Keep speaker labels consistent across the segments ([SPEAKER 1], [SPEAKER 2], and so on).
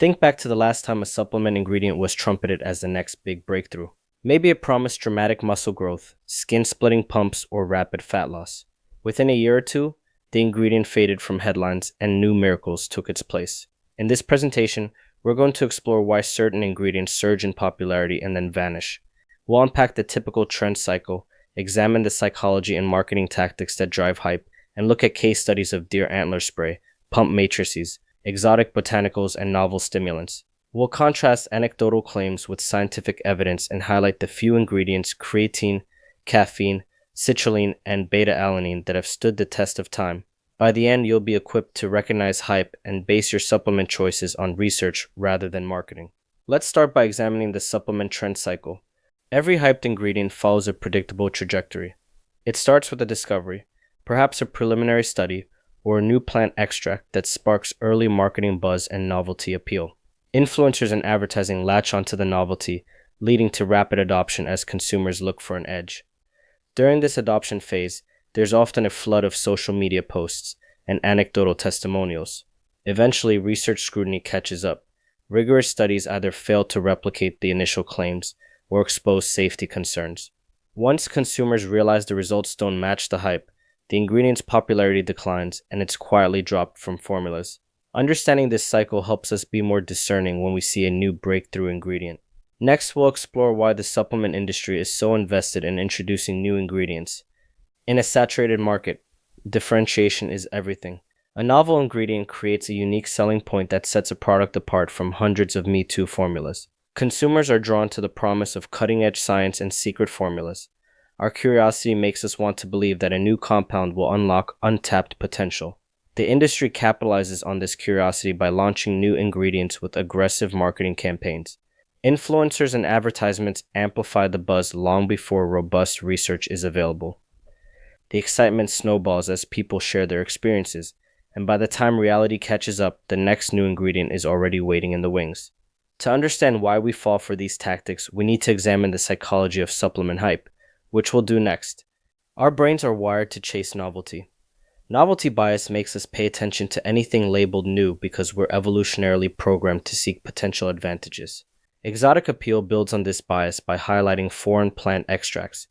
[SPEAKER 1] Think back to the last time a supplement ingredient was trumpeted as the next big breakthrough. Maybe it promised dramatic muscle growth, skin-splitting pumps, or rapid fat loss. Within a year or two, the ingredient faded from headlines and new miracles took its place. In this presentation, we're going to explore why certain ingredients surge in popularity and then vanish. We'll unpack the typical trend cycle, examine the psychology and marketing tactics that drive hype, and look at case studies of deer antler spray, pump matrices, exotic botanicals, and novel stimulants. We'll contrast anecdotal claims with scientific evidence and highlight the few ingredients creatine, caffeine, citrulline, and beta-alanine that have stood the test of time. By the end, you'll be equipped to recognize hype and base your supplement choices on research rather than marketing. Let's start by examining the supplement trend cycle. Every hyped ingredient follows a predictable trajectory. It starts with a discovery, perhaps a preliminary study, or a new plant extract that sparks early marketing buzz and novelty appeal. Influencers and advertising latch onto the novelty, leading to rapid adoption as consumers look for an edge. During this adoption phase, there's often a flood of social media posts and anecdotal testimonials. Eventually, research scrutiny catches up. Rigorous studies either fail to replicate the initial claims or expose safety concerns. Once consumers realize the results don't match the hype, the ingredient's popularity declines and it's quietly dropped from formulas. Understanding this cycle helps us be more discerning when we see a new breakthrough ingredient. Next, we'll explore why the supplement industry is so invested in introducing new ingredients. In a saturated market, differentiation is everything. A novel ingredient creates a unique selling point that sets a product apart from hundreds of Me Too formulas. Consumers are drawn to the promise of cutting-edge science and secret formulas. Our curiosity makes us want to believe that a new compound will unlock untapped potential. The industry capitalizes on this curiosity by launching new ingredients with aggressive marketing campaigns. Influencers and advertisements amplify the buzz long before robust research is available. The excitement snowballs as people share their experiences, and by the time reality catches up, the next new ingredient is already waiting in the wings. To understand why we fall for these tactics, we need to examine the psychology of supplement hype, which we'll do next. Our brains are wired to chase novelty. Novelty bias makes us pay attention to anything labeled new because we're evolutionarily programmed to seek potential advantages. Exotic appeal builds on this bias by highlighting foreign plant extracts,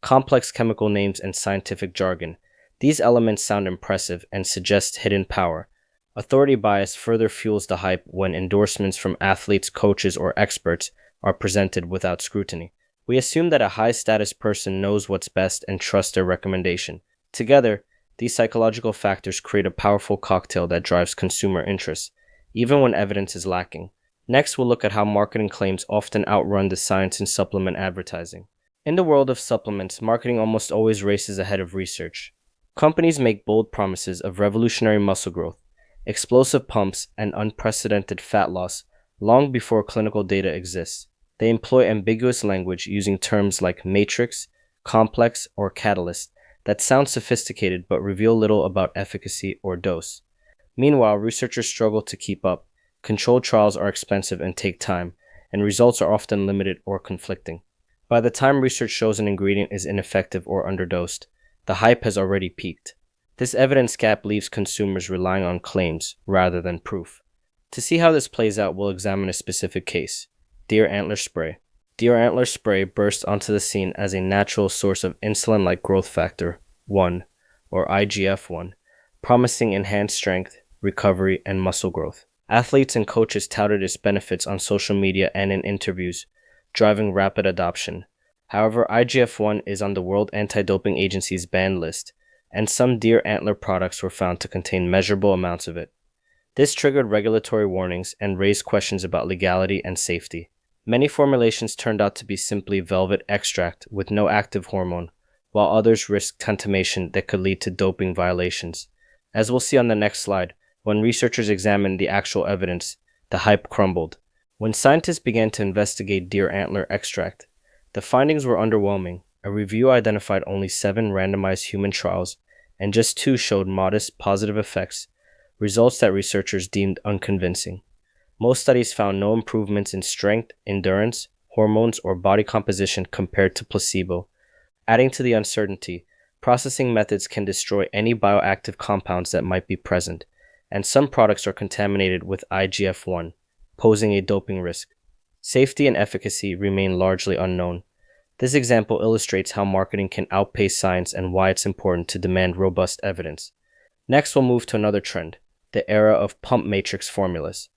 [SPEAKER 1] complex chemical names, and scientific jargon. These elements sound impressive and suggest hidden power. Authority bias further fuels the hype when endorsements from athletes, coaches, or experts are presented without scrutiny. We assume that a high-status person knows what's best and trusts their recommendation. Together, these psychological factors create a powerful cocktail that drives consumer interest, even when evidence is lacking. Next, we'll look at how marketing claims often outrun the science in supplement advertising. In the world of supplements, marketing almost always races ahead of research. Companies make bold promises of revolutionary muscle growth, explosive pumps, and unprecedented fat loss long before clinical data exists. They employ ambiguous language using terms like matrix, complex, or catalyst that sound sophisticated but reveal little about efficacy or dose. Meanwhile, researchers struggle to keep up. Controlled trials are expensive and take time, and results are often limited or conflicting. By the time research shows an ingredient is ineffective or underdosed, the hype has already peaked. This evidence gap leaves consumers relying on claims rather than proof. To see how this plays out, we'll examine a specific case: deer antler spray. Deer antler spray burst onto the scene as a natural source of insulin-like growth factor 1, or IGF-1, promising enhanced strength, recovery, and muscle growth. Athletes and coaches touted its benefits on social media and in interviews, driving rapid adoption. However, IGF-1 is on the World Anti-Doping Agency's banned list, and some deer antler products were found to contain measurable amounts of it. This triggered regulatory warnings and raised questions about legality and safety. Many formulations turned out to be simply velvet extract with no active hormone, while others risked contamination that could lead to doping violations. As we'll see on the next slide, when researchers examined the actual evidence, the hype crumbled. When scientists began to investigate deer antler extract, the findings were underwhelming. A review identified only 7 randomized human trials, and just 2 showed modest positive effects, results that researchers deemed unconvincing. Most studies found no improvements in strength, endurance, hormones, or body composition compared to placebo. Adding to the uncertainty, processing methods can destroy any bioactive compounds that might be present, and some products are contaminated with IGF-1. posing a doping risk. Safety and efficacy remain largely unknown. This example illustrates how marketing can outpace science and why it's important to demand robust evidence. Next, we'll move to another trend, the era of pump matrix formulas.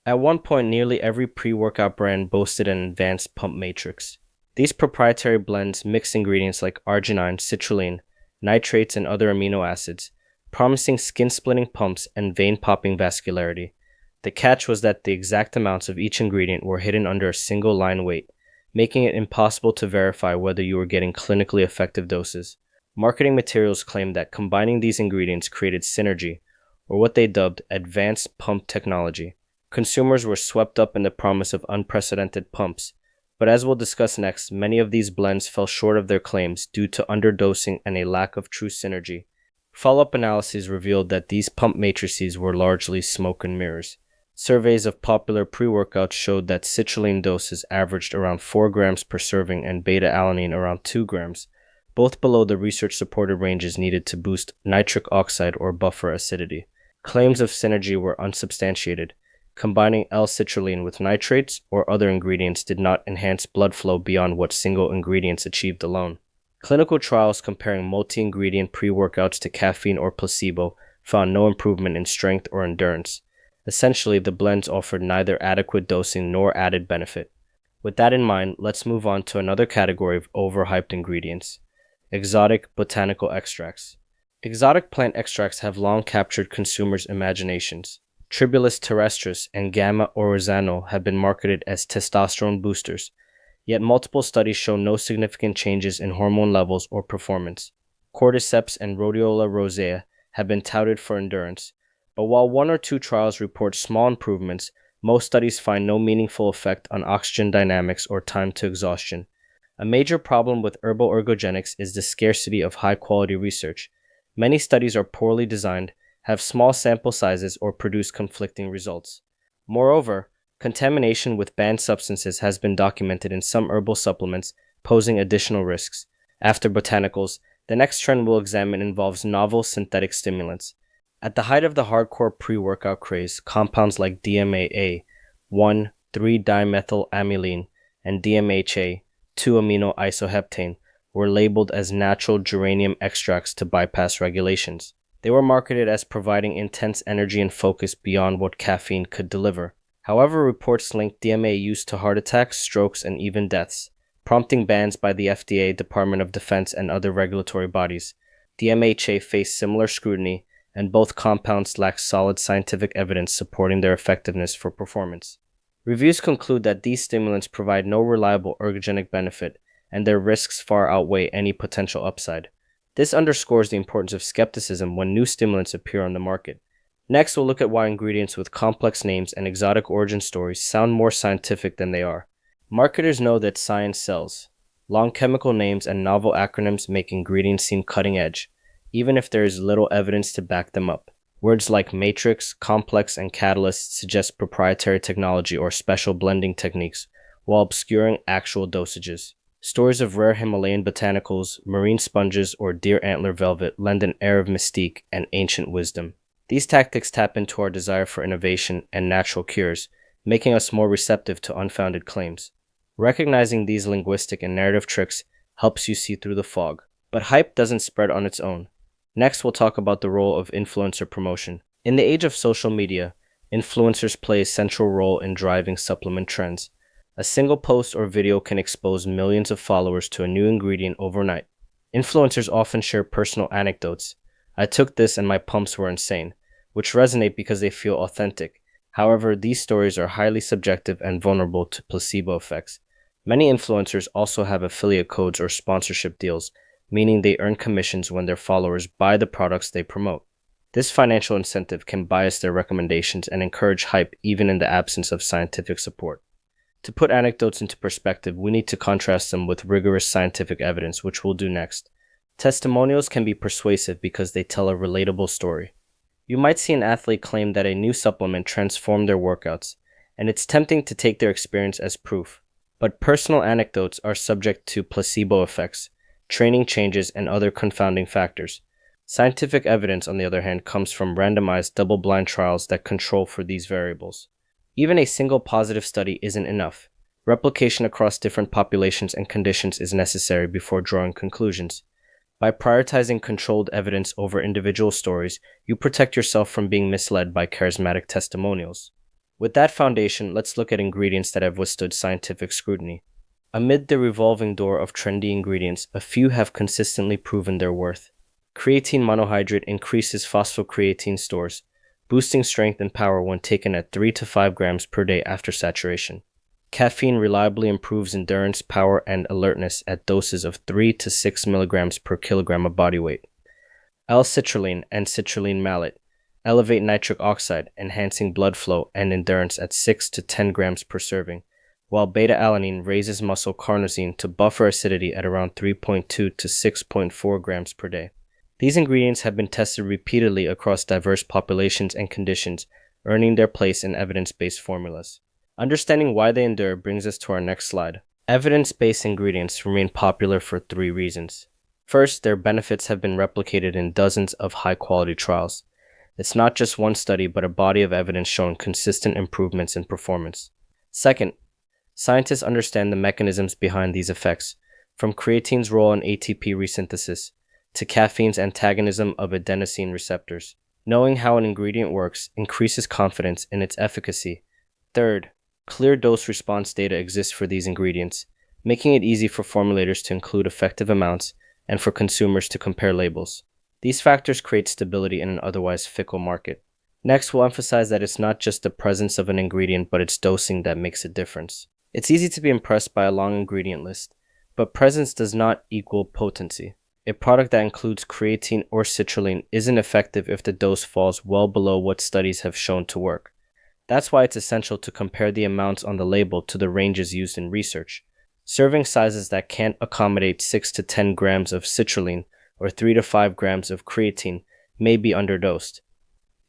[SPEAKER 1] At one point, nearly every pre-workout brand boasted an advanced pump matrix. These proprietary blends mix ingredients like arginine, citrulline, nitrates, and other amino acids, promising skin-splitting pumps and vein-popping vascularity. The catch was that the exact amounts of each ingredient were hidden under a single line weight, making it impossible to verify whether you were getting clinically effective doses. Marketing materials claimed that combining these ingredients created synergy, or what they dubbed advanced pump technology. Consumers were swept up in the promise of unprecedented pumps, but as we'll discuss next, many of these blends fell short of their claims due to underdosing and a lack of true synergy. Follow-up analyses revealed that these pump matrices were largely smoke and mirrors. Surveys of popular pre-workouts showed that citrulline doses averaged around 4 grams per serving and beta-alanine around 2 grams, both below the research-supported ranges needed to boost nitric oxide or buffer acidity. Claims of synergy were unsubstantiated. Combining L-citrulline with nitrates or other ingredients did not enhance blood flow beyond what single ingredients achieved alone. Clinical trials comparing multi-ingredient pre-workouts to caffeine or placebo found no improvement in strength or endurance. Essentially, the blends offered neither adequate dosing nor added benefit. With that in mind, let's move on to another category of overhyped ingredients: exotic botanical extracts. Exotic plant extracts have long captured consumers' imaginations. Tribulus terrestris and gamma oryzanol have been marketed as testosterone boosters, yet multiple studies show no significant changes in hormone levels or performance. Cordyceps and rhodiola rosea have been touted for endurance, but while 1 or 2 trials report small improvements, most studies find no meaningful effect on oxygen dynamics or time to exhaustion. A major problem with herbal ergogenics is the scarcity of high-quality research. Many studies are poorly designed, have small sample sizes, or produce conflicting results. Moreover, contamination with banned substances has been documented in some herbal supplements, posing additional risks. After botanicals, the next trend we'll examine involves novel synthetic stimulants. At the height of the hardcore pre-workout craze, compounds like DMAA, 1,3-dimethylamyline, and DMHA, 2-amino-isoheptane, were labeled as natural geranium extracts to bypass regulations. They were marketed as providing intense energy and focus beyond what caffeine could deliver. However, reports linked DMA use to heart attacks, strokes, and even deaths, prompting bans by the FDA, Department of Defense, and other regulatory bodies. DMHA faced similar scrutiny, and both compounds lack solid scientific evidence supporting their effectiveness for performance. Reviews conclude that these stimulants provide no reliable ergogenic benefit, and their risks far outweigh any potential upside. This underscores the importance of skepticism when new stimulants appear on the market. Next, we'll look at why ingredients with complex names and exotic origin stories sound more scientific than they are. Marketers know that science sells. Long chemical names and novel acronyms make ingredients seem cutting edge, even if there is little evidence to back them up. Words like matrix, complex, and catalyst suggest proprietary technology or special blending techniques, while obscuring actual dosages. Stories of rare Himalayan botanicals, marine sponges, or deer antler velvet lend an air of mystique and ancient wisdom. These tactics tap into our desire for innovation and natural cures, making us more receptive to unfounded claims. Recognizing these linguistic and narrative tricks helps you see through the fog. But hype doesn't spread on its own. Next, we'll talk about the role of influencer promotion. In the age of social media, influencers play a central role in driving supplement trends. A single post or video can expose millions of followers to a new ingredient overnight. Influencers often share personal anecdotes. "I took this and my pumps were insane," which resonate because they feel authentic. However, these stories are highly subjective and vulnerable to placebo effects. Many influencers also have affiliate codes or sponsorship deals, meaning they earn commissions when their followers buy the products they promote. This financial incentive can bias their recommendations and encourage hype even in the absence of scientific support. To put anecdotes into perspective, we need to contrast them with rigorous scientific evidence, which we'll do next. Testimonials can be persuasive because they tell a relatable story. You might see an athlete claim that a new supplement transformed their workouts, and it's tempting to take their experience as proof. But personal anecdotes are subject to placebo effects, training changes, and other confounding factors. Scientific evidence, on the other hand, comes from randomized double-blind trials that control for these variables. Even a single positive study isn't enough. Replication across different populations and conditions is necessary before drawing conclusions. By prioritizing controlled evidence over individual stories, you protect yourself from being misled by charismatic testimonials. With that foundation, let's look at ingredients that have withstood scientific scrutiny. Amid the revolving door of trendy ingredients, a few have consistently proven their worth. Creatine monohydrate increases phosphocreatine stores, boosting strength and power when taken at 3 to 5 grams per day after saturation. Caffeine reliably improves endurance, power, and alertness at doses of 3 to 6 milligrams per kilogram of body weight. L-citrulline and citrulline malate elevate nitric oxide, enhancing blood flow and endurance at 6 to 10 grams per serving, while beta-alanine raises muscle carnosine to buffer acidity at around 3.2 to 6.4 grams per day. These ingredients have been tested repeatedly across diverse populations and conditions, earning their place in evidence-based formulas. Understanding why they endure brings us to our next slide. Evidence-based ingredients remain popular for 3 reasons. First, their benefits have been replicated in dozens of high-quality trials. It's not just one study, but a body of evidence showing consistent improvements in performance. Second, scientists understand the mechanisms behind these effects, from creatine's role in ATP resynthesis to caffeine's antagonism of adenosine receptors. Knowing how an ingredient works increases confidence in its efficacy. Third, clear dose-response data exists for these ingredients, making it easy for formulators to include effective amounts and for consumers to compare labels. These factors create stability in an otherwise fickle market. Next, we'll emphasize that it's not just the presence of an ingredient, but its dosing that makes a difference. It's easy to be impressed by a long ingredient list, but presence does not equal potency. A product that includes creatine or citrulline isn't effective if the dose falls well below what studies have shown to work. That's why it's essential to compare the amounts on the label to the ranges used in research. Serving sizes that can't accommodate 6 to 10 grams of citrulline or 3 to 5 grams of creatine may be underdosed.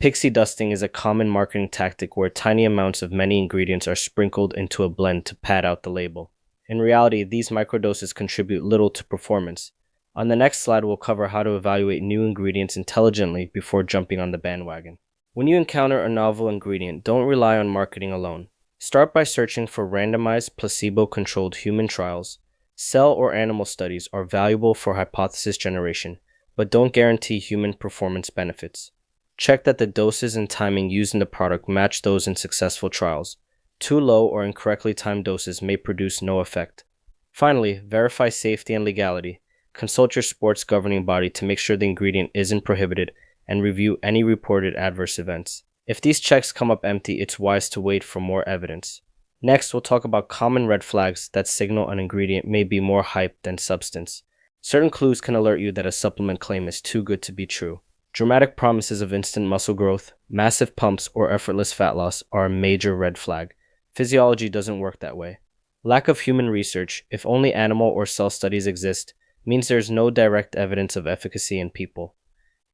[SPEAKER 1] Pixie dusting is a common marketing tactic where tiny amounts of many ingredients are sprinkled into a blend to pad out the label. In reality, these microdoses contribute little to performance. On the next slide, we'll cover how to evaluate new ingredients intelligently before jumping on the bandwagon. When you encounter a novel ingredient, don't rely on marketing alone. Start by searching for randomized, placebo-controlled human trials. Cell or animal studies are valuable for hypothesis generation, but don't guarantee human performance benefits. Check that the doses and timing used in the product match those in successful trials. Too low or incorrectly timed doses may produce no effect. Finally, verify safety and legality. Consult your sports governing body to make sure the ingredient isn't prohibited and review any reported adverse events. If these checks come up empty, it's wise to wait for more evidence. Next, we'll talk about common red flags that signal an ingredient may be more hype than substance. Certain clues can alert you that a supplement claim is too good to be true. Dramatic promises of instant muscle growth, massive pumps, or effortless fat loss are a major red flag. Physiology doesn't work that way. Lack of human research, if only animal or cell studies exist, means there's no direct evidence of efficacy in people.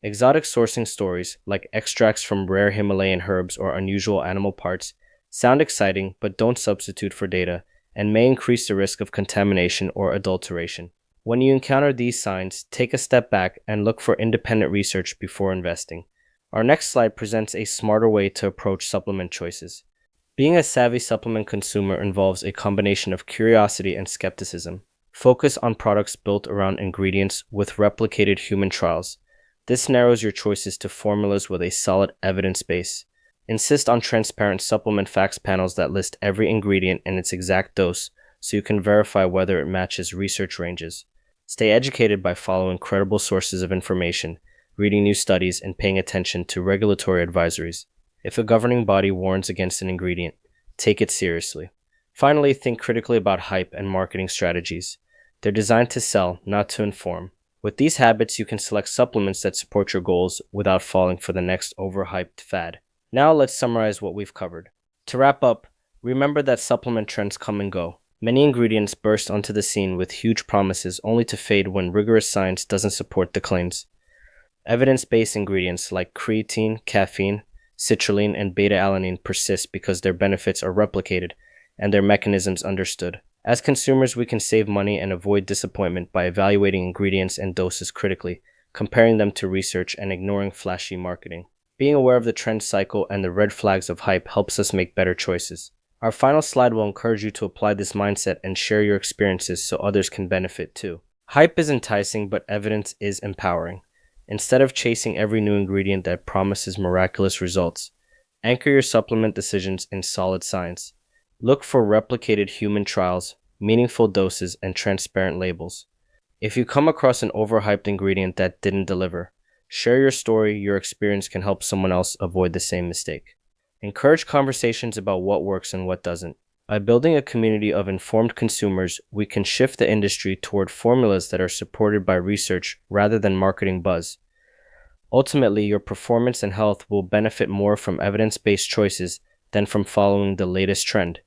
[SPEAKER 1] Exotic sourcing stories, like extracts from rare Himalayan herbs or unusual animal parts, sound exciting but don't substitute for data and may increase the risk of contamination or adulteration. When you encounter these signs, take a step back and look for independent research before investing. Our next slide presents a smarter way to approach supplement choices. Being a savvy supplement consumer involves a combination of curiosity and skepticism. Focus on products built around ingredients with replicated human trials. This narrows your choices to formulas with a solid evidence base. Insist on transparent supplement facts panels that list every ingredient and its exact dose so you can verify whether it matches research ranges. Stay educated by following credible sources of information, reading new studies, and paying attention to regulatory advisories. If a governing body warns against an ingredient, take it seriously. Finally, think critically about hype and marketing strategies. They're designed to sell, not to inform. With these habits, you can select supplements that support your goals without falling for the next overhyped fad. Now let's summarize what we've covered. To wrap up, remember that supplement trends come and go. Many ingredients burst onto the scene with huge promises only to fade when rigorous science doesn't support the claims. Evidence-based ingredients like creatine, caffeine, citrulline, and beta-alanine persist because their benefits are replicated and their mechanisms understood. As consumers, we can save money and avoid disappointment by evaluating ingredients and doses critically, comparing them to research, and ignoring flashy marketing. Being aware of the trend cycle and the red flags of hype helps us make better choices. Our final slide will encourage you to apply this mindset and share your experiences so others can benefit too. Hype is enticing, but evidence is empowering. Instead of chasing every new ingredient that promises miraculous results, anchor your supplement decisions in solid science. Look for replicated human trials, meaningful doses, and transparent labels. If you come across an overhyped ingredient that didn't deliver, share your story. Your experience can help someone else avoid the same mistake. Encourage conversations about what works and what doesn't. By building a community of informed consumers, we can shift the industry toward formulas that are supported by research rather than marketing buzz. Ultimately, your performance and health will benefit more from evidence-based choices than from following the latest trend.